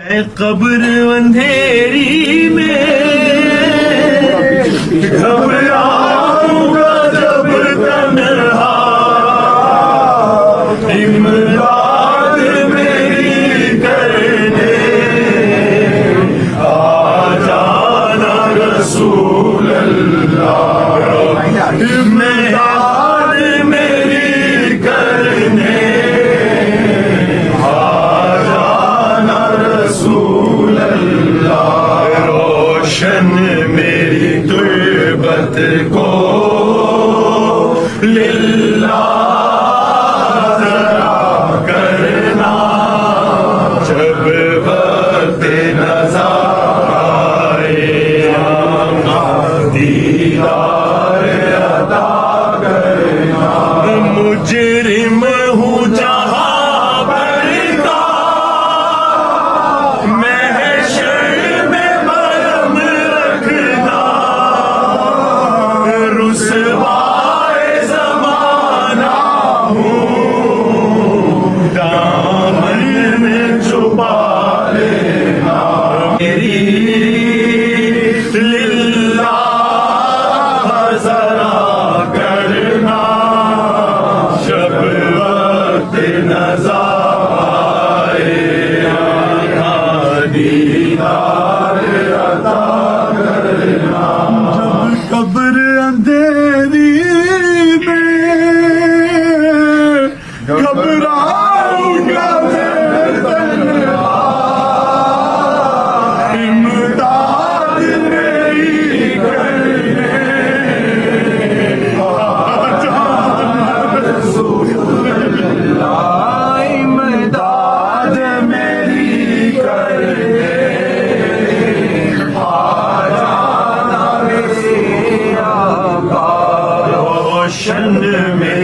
कब्र अंधेरी में घबराऊंगा जब तन्हा, इमदाद मेरी करने आ जाना रसूल अल्लाह, इमदाद मेरी करने रोशन मेरी तुर्बत को लिल्लाह जरा करना, जब वक्त नज़र आए दीदार अता करना। मुजरिम हूँ जहाँ रुसवाए ज़माना हूँ, दामन में छुपा लेना मेरी लिल्लाह ज़रा करना, जब वक्त नज़र आए दीदार अता करना। जब कब्र अंधेरी में घबराऊंगा मैं तन्हा, इमदाद मेरी करने आ जाना रसूल अल्लाह, इमदाद मेरी करने आ जाना रोशन में